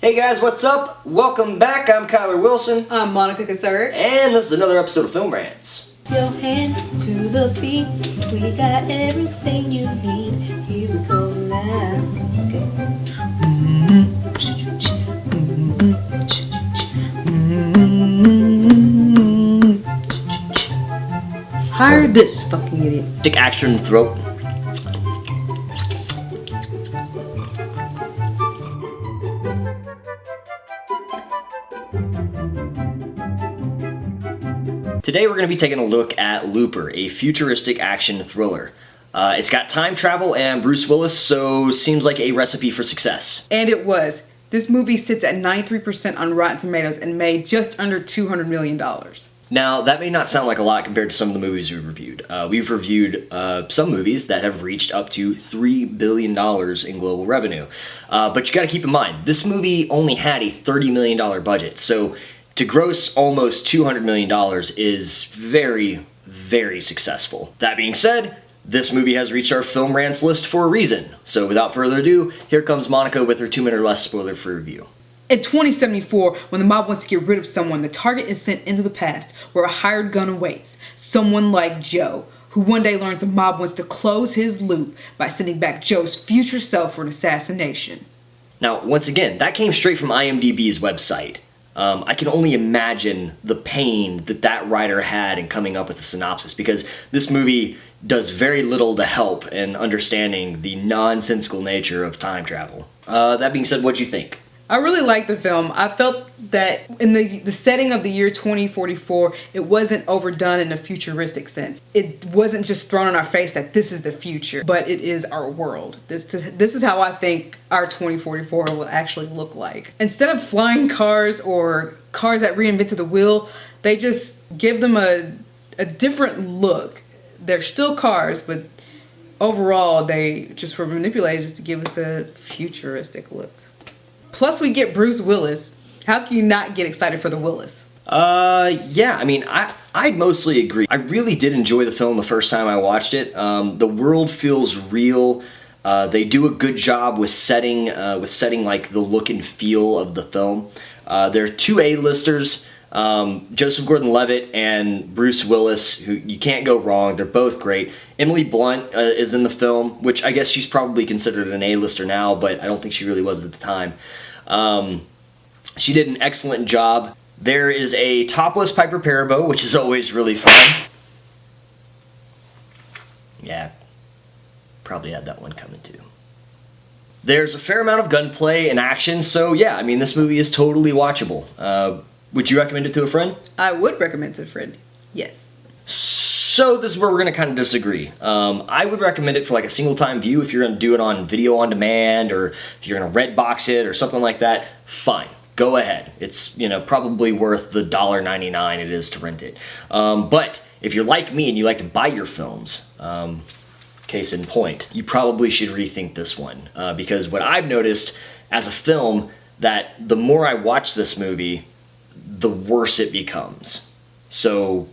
Hey guys, what's up? Welcome back. I'm Kyler Wilson. I'm Monica Cassert. And this is another episode of Film Rants. Your hands to the beat. We got everything you need. Here we go now. Okay. Hire this fucking idiot. Stick action in the throat. Today we're going to be taking a look at Looper, a futuristic action thriller. It's got time travel and Bruce Willis, so seems like a recipe for success. And it was. This movie sits at 93% on Rotten Tomatoes and made just under $200 million. Now, that may not sound like a lot compared to some of the movies we've reviewed. We've reviewed some movies that have reached up to $3 billion in global revenue. But you gotta keep in mind, this movie only had a $30 million budget, so to gross almost $200 million is very, very successful. That being said, this movie has reached our Film Rants list for a reason. So without further ado, here comes Monica with her 2-minute or less spoiler-free review. In 2074, when the mob wants to get rid of someone, the target is sent into the past where a hired gun awaits. Someone like Joe, who one day learns the mob wants to close his loop by sending back Joe's future self for an assassination. Now, once again, that came straight from IMDb's website. I can only imagine the pain that writer had in coming up with a synopsis, because this movie does very little to help in understanding the nonsensical nature of time travel. That being said, what'd you think? I really liked the film. I felt that in the setting of the year 2044, it wasn't overdone in a futuristic sense. It wasn't just thrown in our face that this is the future, but it is our world. This is how I think our 2044 will actually look like. Instead of flying cars or cars that reinvented the wheel, they just give them a different look. They're still cars, but overall they just were manipulated just to give us a futuristic look. Plus we get Bruce Willis. How can you not get excited for the Willis? Yeah, I mean, I'd mostly agree. I really did enjoy the film the first time I watched it. The world feels real. They do a good job with setting like the look and feel of the film. There are two A-listers, Joseph Gordon-Levitt and Bruce Willis, who you can't go wrong. They're both great. Emily Blunt is in the film, which I guess she's probably considered an A-lister now, but I don't think she really was at the time. She did an excellent job. There is a topless Piper Perabo, which is always really fun. Yeah, probably had that one coming too. There's a fair amount of gunplay and action, so yeah, I mean, this movie is totally watchable. Would you recommend it to a friend? I would recommend it to a friend, yes. So this is where we're going to kind of disagree. I would recommend it for like a single time view. If you're going to do it on video on demand, or if you're going to Redbox it or something like that, fine. Go ahead. It's, probably worth the $1.99 it is to rent it. But if you're like me and you like to buy your films, case in point, you probably should rethink this one. Because what I've noticed as a film, that the more I watch this movie, the worse it becomes. So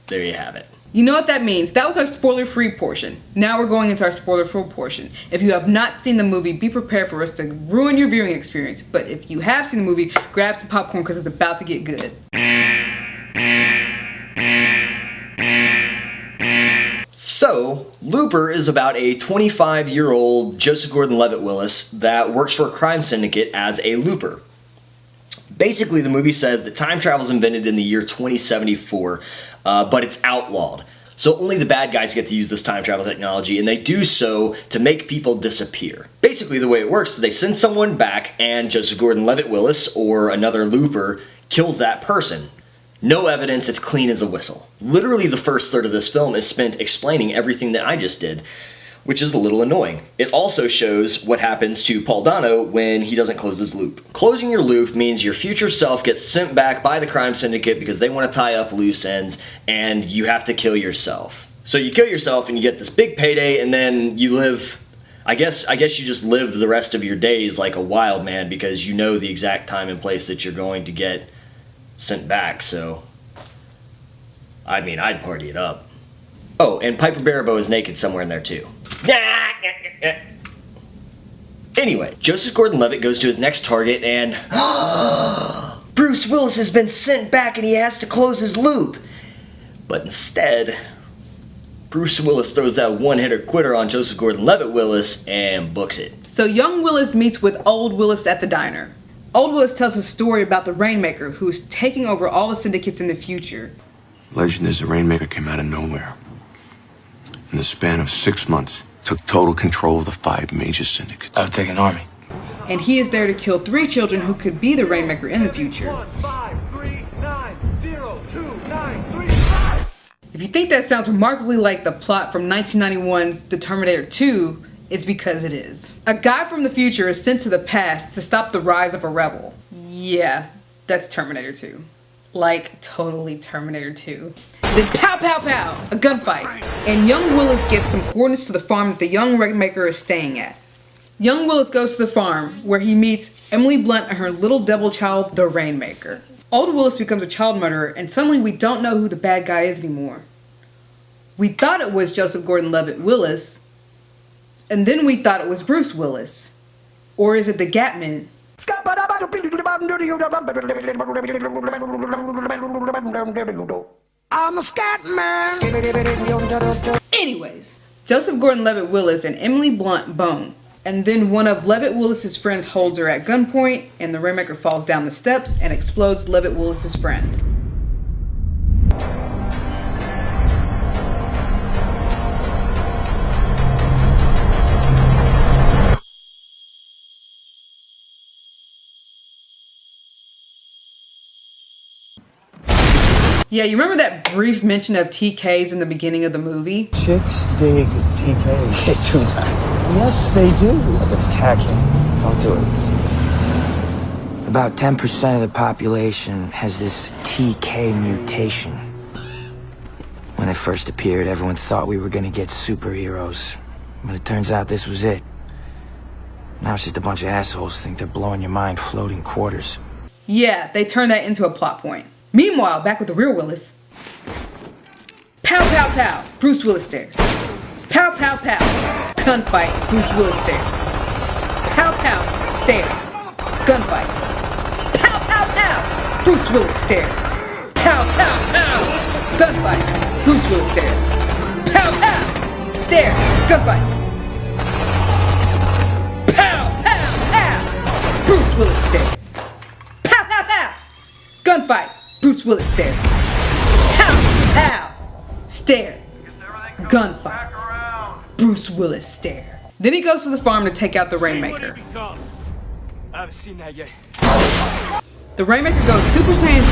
there you have it. You know what that means. That was our spoiler-free portion. Now we're going into our spoiler-full portion. If you have not seen the movie, be prepared for us to ruin your viewing experience. But if you have seen the movie, grab some popcorn because it's about to get good. So, Looper is about a 25-year-old Joseph Gordon-Levitt Willis that works for a crime syndicate as a looper. Basically, the movie says that time travel is invented in the year 2074, but it's outlawed. So only the bad guys get to use this time travel technology, and they do so to make people disappear. Basically, the way it works is they send someone back, and Joseph Gordon-Levitt Willis, or another looper, kills that person. No evidence, it's clean as a whistle. Literally the first third of this film is spent explaining everything that I just did, which is a little annoying. It also shows what happens to Paul Dano when he doesn't close his loop. Closing your loop means your future self gets sent back by the crime syndicate because they want to tie up loose ends, and you have to kill yourself. So you kill yourself and you get this big payday, and then you live, I guess you just live the rest of your days like a wild man because you know the exact time and place that you're going to get sent back, so I mean, I'd party it up. Oh, and Piper Perabo is naked somewhere in there too. Anyway, Joseph Gordon-Levitt goes to his next target and Bruce Willis has been sent back and he has to close his loop. But instead, Bruce Willis throws that one-hitter quitter on Joseph Gordon-Levitt Willis and books it. So young Willis meets with old Willis at the diner. Old Willis tells a story about the Rainmaker who's taking over all the syndicates in the future. Legend is the Rainmaker came out of nowhere. In the span of 6 months, took total control of the 5 major syndicates. I'll take an army. And he is there to kill 3 children who could be the Rainmaker in the future. 1, 5, 3, 9, 0, 2, 9, 3, 5. If you think that sounds remarkably like the plot from 1991's The Terminator 2, it's because it is. A guy from the future is sent to the past to stop the rise of a rebel. Yeah, that's Terminator 2. Like, totally Terminator 2. Then pow pow pow, a gunfight. And young Willis gets some coordinates to the farm that the young Rainmaker is staying at. Young Willis goes to the farm where he meets Emily Blunt and her little devil child, the Rainmaker. Old Willis becomes a child murderer and suddenly we don't know who the bad guy is anymore. We thought it was Joseph Gordon-Levitt Willis, and then we thought it was Bruce Willis. Or is it the Gatman? I'm a scat man. Anyways, Joseph Gordon-Levitt Willis and Emily Blunt bone. And then one of Levitt Willis's friends holds her at gunpoint, and the Rainmaker falls down the steps and explodes Levitt Willis's friend. Yeah, you remember that brief mention of TKs in the beginning of the movie? Chicks dig TK. They do not. Yes, they do. Look, it's tacky. Don't do it. About 10% of the population has this TK mutation. When it first appeared, everyone thought we were gonna get superheroes. But it turns out this was it. Now it's just a bunch of assholes think they're blowing your mind floating quarters. Yeah, they turned that into a plot point. Meanwhile, back with the real Willis. Pow pow pow, Bruce Willis there. Pow pow pow, gunfight, Bruce Willis there. Pow pow, stare, gunfight. Pow pow pow, Bruce Willis stare. Pow pow pow, gunfight, Bruce Willis stare. Pow pow, stare, gunfight. Pow pow pow, Bruce Willis stare. Pow pow pow, gunfight. Bruce Willis stare. Pow! Pow! Stare. Gunfight. Bruce Willis stare. Then he goes to the farm to take out the Rainmaker. I haven't seen that yet. The Rainmaker goes Super Saiyan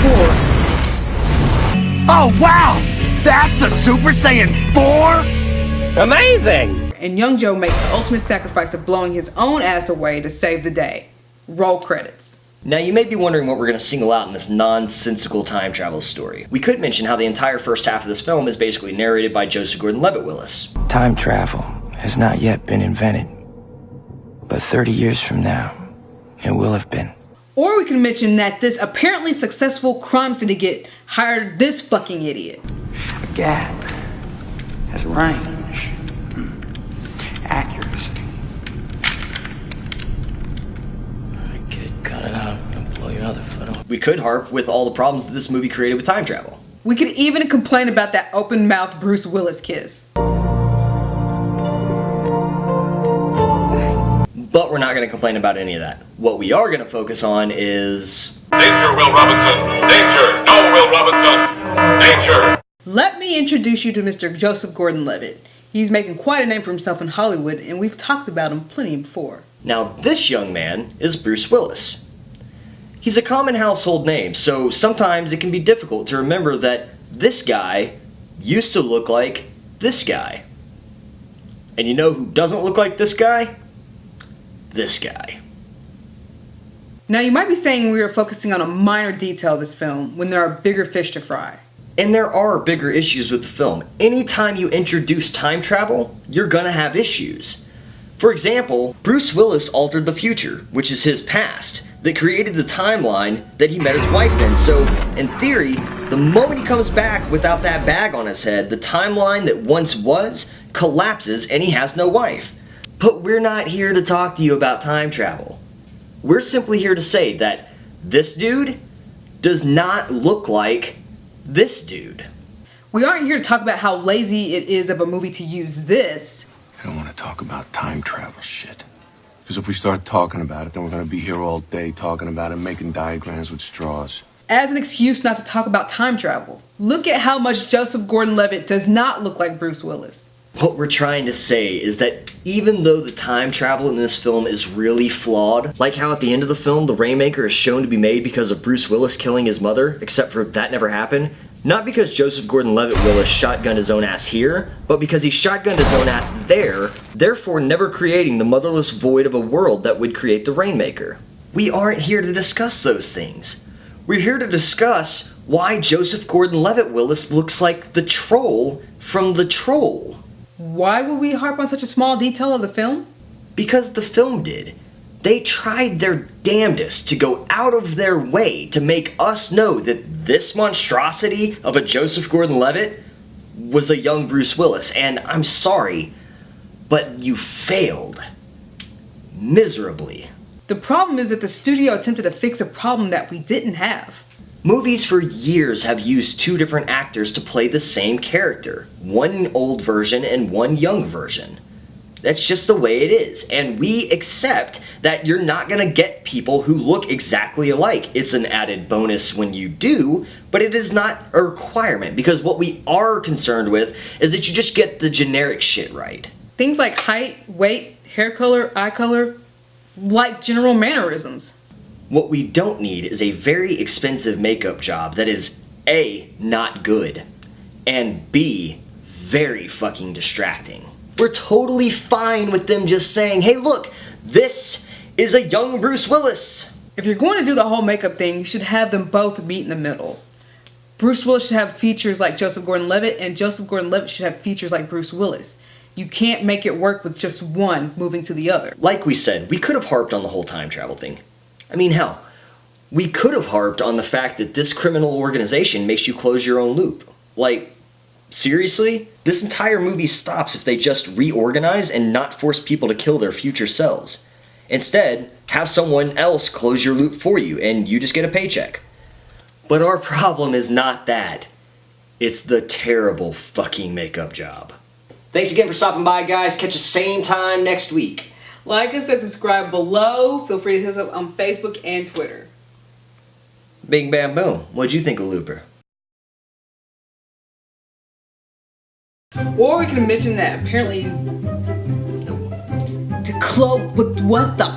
4. Oh, wow! That's a Super Saiyan 4? Amazing! And young Joe makes the ultimate sacrifice of blowing his own ass away to save the day. Roll credits. Now you may be wondering what we're going to single out in this nonsensical time travel story. We could mention how the entire first half of this film is basically narrated by Joseph Gordon-Levitt Willis. Time travel has not yet been invented. But 30 years from now, it will have been. Or we can mention that this apparently successful crime syndicate hired this fucking idiot. A gap has range, accuracy. Kid, cut it out. Don't blow your other foot off. We could harp with all the problems that this movie created with time travel. We could even complain about that open-mouthed Bruce Willis kiss. But we're not going to complain about any of that. What we are going to focus on is... Danger, Will Robinson! Danger! No, Will Robinson! Danger! Let me introduce you to Mr. Joseph Gordon-Levitt. He's making quite a name for himself in Hollywood, and we've talked about him plenty before. Now, this young man is Bruce Willis. He's a common household name, so sometimes it can be difficult to remember that this guy used to look like this guy. And you know who doesn't look like this guy? This guy. Now, you might be saying we are focusing on a minor detail of this film when there are bigger fish to fry. And there are bigger issues with the film. Anytime you introduce time travel, you're gonna have issues. For example, Bruce Willis altered the future, which is his past, that created the timeline that he met his wife in. So, in theory, the moment he comes back without that bag on his head, the timeline that once was collapses and he has no wife. But we're not here to talk to you about time travel. We're simply here to say that this dude does not look like this dude. We aren't here to talk about how lazy it is of a movie to use this. I don't want to talk about time travel shit. Because if we start talking about it, then we're going to be here all day talking about it, making diagrams with straws. As an excuse not to talk about time travel. Look at how much Joseph Gordon-Levitt does not look like Bruce Willis. What we're trying to say is that even though the time travel in this film is really flawed, like how at the end of the film the Rainmaker is shown to be made because of Bruce Willis killing his mother, except for that never happened, not because Joseph Gordon-Levitt Willis shotgunned his own ass here, but because he shotgunned his own ass there, therefore never creating the motherless void of a world that would create the Rainmaker. We aren't here to discuss those things. We're here to discuss why Joseph Gordon-Levitt Willis looks like the troll from The Troll. Why would we harp on such a small detail of the film? Because the film did. They tried their damnedest to go out of their way to make us know that this monstrosity of a Joseph Gordon-Levitt was a young Bruce Willis, and I'm sorry, but you failed. Miserably. The problem is that the studio attempted to fix a problem that we didn't have. Movies for years have used two different actors to play the same character. One old version and one young version. That's just the way it is. And we accept that you're not gonna get people who look exactly alike. It's an added bonus when you do, but it is not a requirement, because what we are concerned with is that you just get the generic shit right. Things like height, weight, hair color, eye color, like general mannerisms. What we don't need is a very expensive makeup job that is A, not good, and B, very fucking distracting. We're totally fine with them just saying, hey look, this is a young Bruce Willis. If you're going to do the whole makeup thing, you should have them both meet in the middle. Bruce Willis should have features like Joseph Gordon-Levitt, and Joseph Gordon-Levitt should have features like Bruce Willis. You can't make it work with just one moving to the other. Like we said, we could have harped on the whole time travel thing. I mean, hell, we could have harped on the fact that this criminal organization makes you close your own loop. Like, seriously? This entire movie stops if they just reorganize and not force people to kill their future selves. Instead, have someone else close your loop for you and you just get a paycheck. But our problem is not that. It's the terrible fucking makeup job. Thanks again for stopping by, guys. Catch us same time next week. Like and subscribe below. Feel free to hit us up on Facebook and Twitter. Bing bam boom. What'd you think of Looper? Or we can mention that apparently to close with what the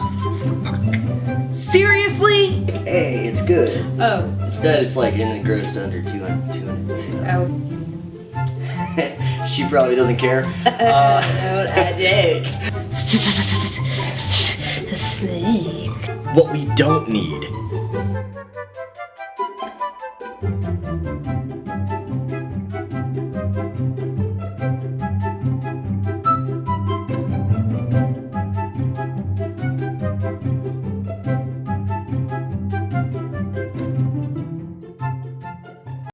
fuck? Seriously? Hey, it's good. Oh. Instead, it's like in it grows to under 200. Oh. She probably doesn't care. No, I don't. Snake. What we don't need